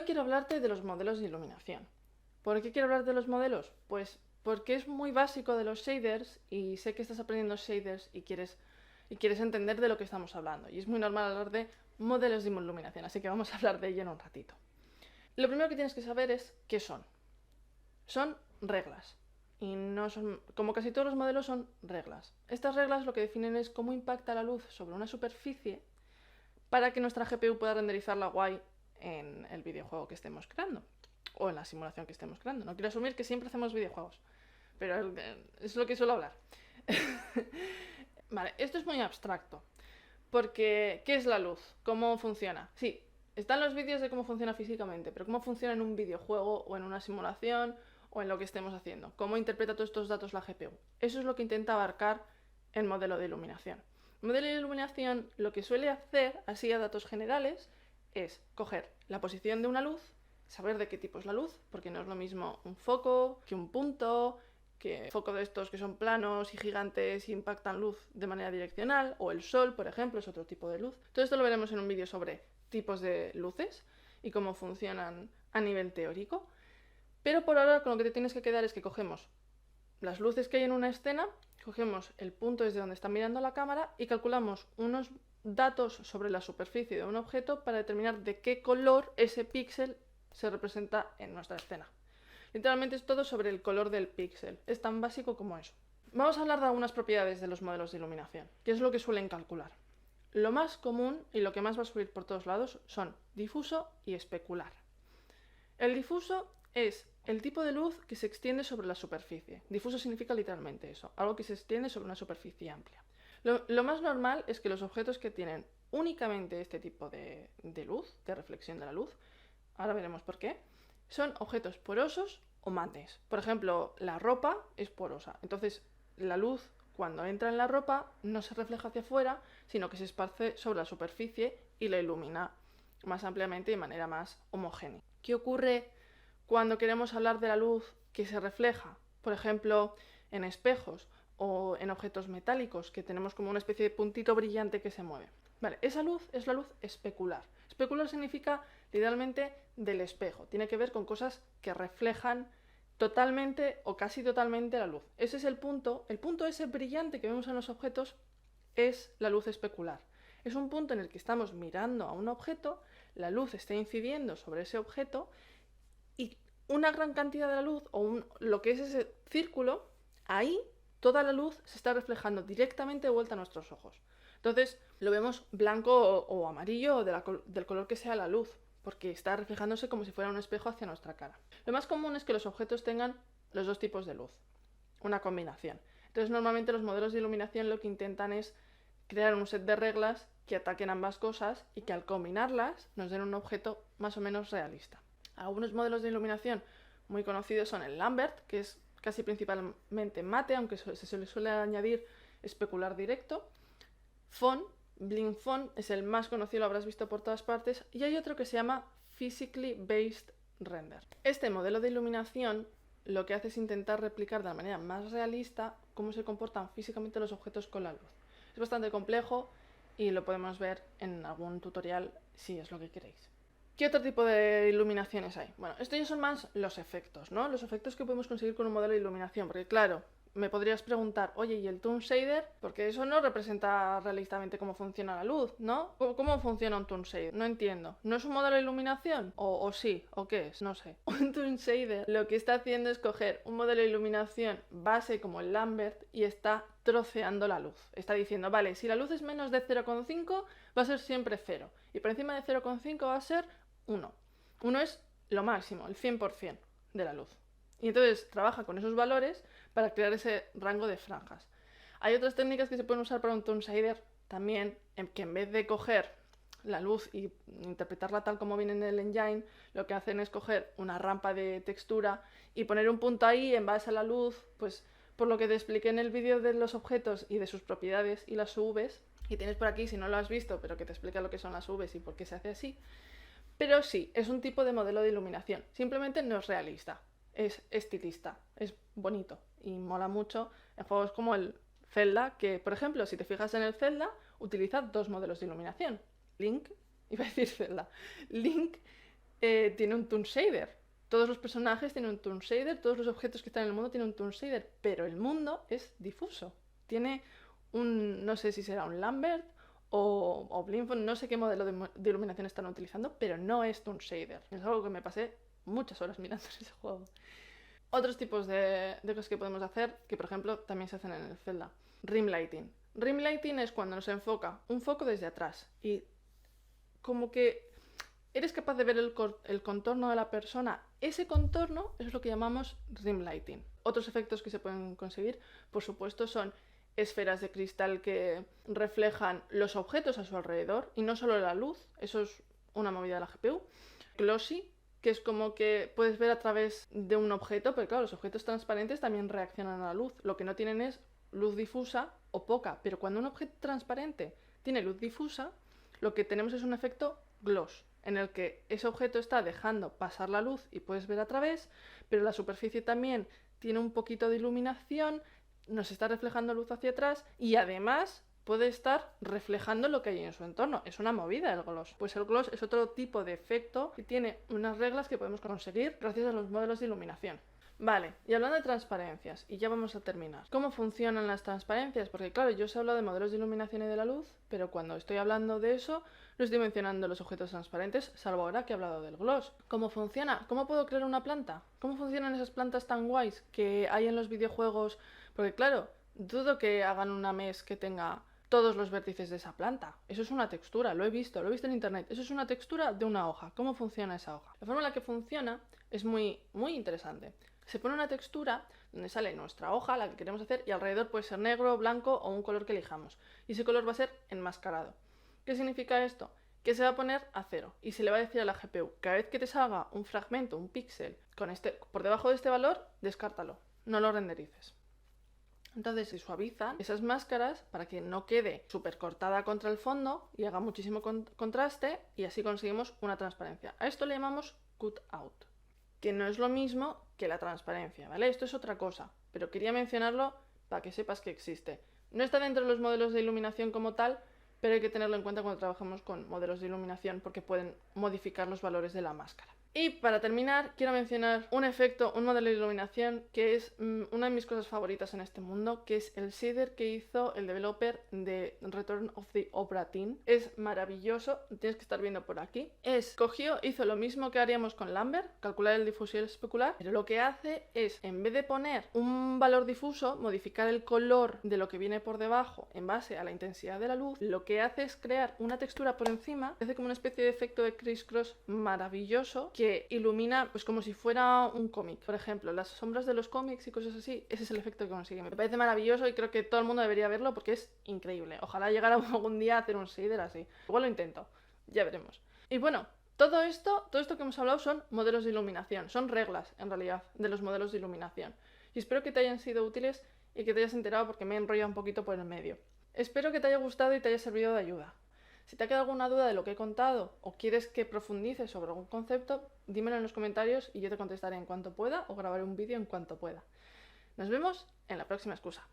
hoy quiero hablarte de los modelos de iluminación. ¿Por qué quiero hablar de los modelos? Pues porque es muy básico de los shaders y sé que estás aprendiendo shaders y quieres entender de lo que estamos hablando. Y es muy normal hablar de modelos de iluminación, así que vamos a hablar de ello en un ratito. Lo primero que tienes que saber es qué son. Son reglas. Y no son, como casi todos los modelos, son reglas. Estas reglas lo que definen es cómo impacta la luz sobre una superficie para que nuestra GPU pueda renderizarla guay en el videojuego que estemos creando o en la simulación que estemos creando. No quiero asumir que siempre hacemos videojuegos, pero es lo que suelo hablar. Vale, esto es muy abstracto, porque ¿qué es la luz? ¿Cómo funciona? Sí, están los vídeos de cómo funciona físicamente, pero ¿cómo funciona en un videojuego o en una simulación o en lo que estemos haciendo? ¿Cómo interpreta todos estos datos la GPU? Eso es lo que intenta abarcar el modelo de iluminación. El modelo de iluminación lo que suele hacer, así a datos generales, es coger la posición de una luz, saber de qué tipo es la luz, porque no es lo mismo un foco que un punto, que foco de estos que son planos y gigantes y impactan luz de manera direccional, o el sol, por ejemplo, es otro tipo de luz. Todo esto lo veremos en un vídeo sobre tipos de luces y cómo funcionan a nivel teórico. Pero por ahora con lo que te tienes que quedar es que cogemos las luces que hay en una escena, cogemos el punto desde donde está mirando la cámara y calculamos unos datos sobre la superficie de un objeto para determinar de qué color ese píxel se representa en nuestra escena. Literalmente es todo sobre el color del píxel. Es tan básico como eso. Vamos a hablar de algunas propiedades de los modelos de iluminación, que es lo que suelen calcular. Lo más común y lo que más va a subir por todos lados son difuso y especular. El difuso es el tipo de luz que se extiende sobre la superficie. Difuso significa literalmente eso, algo que se extiende sobre una superficie amplia. Lo más normal es que los objetos que tienen únicamente este tipo de luz, de reflexión de la luz, ahora veremos por qué, son objetos porosos o mates. Por ejemplo, la ropa es porosa, entonces la luz cuando entra en la ropa no se refleja hacia afuera, sino que se esparce sobre la superficie y la ilumina más ampliamente y de manera más homogénea. ¿Qué ocurre cuando queremos hablar de la luz que se refleja? Por ejemplo, en espejos o en objetos metálicos, que tenemos como una especie de puntito brillante que se mueve. Vale, esa luz es la luz especular. Especular significa literalmente del espejo. Tiene que ver con cosas que reflejan totalmente o casi totalmente la luz. Ese es el punto ese brillante que vemos en los objetos es la luz especular. Es un punto en el que estamos mirando a un objeto, la luz está incidiendo sobre ese objeto y una gran cantidad de la luz, o lo que es ese círculo, ahí toda la luz se está reflejando directamente de vuelta a nuestros ojos. Entonces lo vemos blanco o amarillo o del color que sea la luz, porque está reflejándose como si fuera un espejo hacia nuestra cara. Lo más común es que los objetos tengan los dos tipos de luz, una combinación. Entonces normalmente los modelos de iluminación lo que intentan es crear un set de reglas que ataquen ambas cosas y que al combinarlas nos den un objeto más o menos realista. Algunos modelos de iluminación muy conocidos son el Lambert, que es casi principalmente mate, aunque se le suele añadir especular directo. Phone, Blink Phone es el más conocido, lo habrás visto por todas partes, y hay otro que se llama Physically Based Render. Este modelo de iluminación lo que hace es intentar replicar de la manera más realista cómo se comportan físicamente los objetos con la luz. Es bastante complejo y lo podemos ver en algún tutorial si es lo que queréis. ¿Qué otro tipo de iluminaciones hay? Bueno, estos ya son más los efectos, ¿no? Los efectos que podemos conseguir con un modelo de iluminación, porque claro, me podrías preguntar, oye, ¿y el Toon Shader? Porque eso no representa realistamente cómo funciona la luz, ¿no? ¿Cómo funciona un Toon Shader? No entiendo. ¿No es un modelo de iluminación? ¿O sí? ¿O qué es? No sé. Un Toon Shader lo que está haciendo es coger un modelo de iluminación base como el Lambert y está troceando la luz. Está diciendo, vale, si la luz es menos de 0,5 va a ser siempre 0 y por encima de 0,5 va a ser 1. 1 es lo máximo, el 100% de la luz. Y entonces trabaja con esos valores para crear ese rango de franjas. Hay otras técnicas que se pueden usar para un Toon Shader también, que en vez de coger la luz y interpretarla tal como viene en el engine, lo que hacen es coger una rampa de textura y poner un punto ahí en base a la luz, pues por lo que te expliqué en el vídeo de los objetos y de sus propiedades y las UVs, y tienes por aquí si no lo has visto, pero que te explica lo que son las UVs y por qué se hace así. Pero sí, es un tipo de modelo de iluminación, simplemente no es realista. Es estilista, es bonito y mola mucho en juegos como el Zelda, que por ejemplo, si te fijas en el Zelda, utiliza dos modelos de iluminación. Link, iba a decir Zelda, Link tiene un toon shader. Todos los personajes tienen un toon shader, todos los objetos que están en el mundo tienen un toon shader, pero el mundo es difuso. Tiene no sé si será un Lambert o Blimfon, no sé qué modelo de iluminación están utilizando, pero no es toon shader. Es algo que me pasé muchas horas mirando en ese juego. Otros tipos de cosas que podemos hacer, que por ejemplo también se hacen en el Zelda. Rim lighting. Rim lighting es cuando nos enfoca un foco desde atrás y como que eres capaz de ver el contorno de la persona. Ese contorno es lo que llamamos rim lighting. Otros efectos que se pueden conseguir, por supuesto, son esferas de cristal que reflejan los objetos a su alrededor y no solo la luz. Eso es una movida de la GPU. Glossy, que es como que puedes ver a través de un objeto, pero claro, los objetos transparentes también reaccionan a la luz. Lo que no tienen es luz difusa o poca, pero cuando un objeto transparente tiene luz difusa, lo que tenemos es un efecto gloss, en el que ese objeto está dejando pasar la luz y puedes ver a través, pero la superficie también tiene un poquito de iluminación, nos está reflejando luz hacia atrás y además puede estar reflejando lo que hay en su entorno. Es una movida el gloss. Pues el gloss es otro tipo de efecto que tiene unas reglas que podemos conseguir gracias a los modelos de iluminación. Vale, y hablando de transparencias, y ya vamos a terminar. ¿Cómo funcionan las transparencias? Porque claro, yo os he hablado de modelos de iluminación y de la luz, pero cuando estoy hablando de eso, no estoy mencionando los objetos transparentes, salvo ahora que he hablado del gloss. ¿Cómo funciona? ¿Cómo puedo crear una planta? ¿Cómo funcionan esas plantas tan guays que hay en los videojuegos? Porque claro, dudo que hagan una mesh que tenga todos los vértices de esa planta. Eso es una textura, lo he visto en internet. Eso es una textura de una hoja. ¿Cómo funciona esa hoja? La forma en la que funciona es muy interesante. Se pone una textura donde sale nuestra hoja, la que queremos hacer, y alrededor puede ser negro, blanco o un color que elijamos. Y ese color va a ser enmascarado. ¿Qué significa esto? Que se va a poner a 0 y se le va a decir a la GPU, cada vez que te salga un fragmento, un píxel, por debajo de este valor, descártalo, no lo renderices. Entonces se suavizan esas máscaras para que no quede súper cortada contra el fondo y haga muchísimo contraste y así conseguimos una transparencia. A esto le llamamos cut out, que no es lo mismo que la transparencia, ¿vale? Esto es otra cosa, pero quería mencionarlo para que sepas que existe. No está dentro de los modelos de iluminación como tal, pero hay que tenerlo en cuenta cuando trabajamos con modelos de iluminación porque pueden modificar los valores de la máscara. Y para terminar, quiero mencionar un efecto, un modelo de iluminación que es una de mis cosas favoritas en este mundo, que es el shader que hizo el developer de Return of the Obra Dinn. Es maravilloso, tienes que estar viendo por aquí. Hizo lo mismo que haríamos con Lambert, calcular el difuso y el especular, pero lo que hace es, en vez de poner un valor difuso, modificar el color de lo que viene por debajo en base a la intensidad de la luz. Lo que hace es crear una textura por encima, hace como una especie de efecto de criss-cross maravilloso, que ilumina pues como si fuera un cómic. Por ejemplo, las sombras de los cómics y cosas así, ese es el efecto que consigue. Me parece maravilloso y creo que todo el mundo debería verlo porque es increíble. Ojalá llegara algún día a hacer un shader así. Igual lo intento, ya veremos. Y bueno, todo esto que hemos hablado son modelos de iluminación, son reglas en realidad de los modelos de iluminación. Y espero que te hayan sido útiles y que te hayas enterado porque me he enrollado un poquito por el medio. Espero que te haya gustado y te haya servido de ayuda. Si te ha quedado alguna duda de lo que he contado o quieres que profundice sobre algún concepto, dímelo en los comentarios y yo te contestaré en cuanto pueda o grabaré un vídeo en cuanto pueda. Nos vemos en la próxima excusa.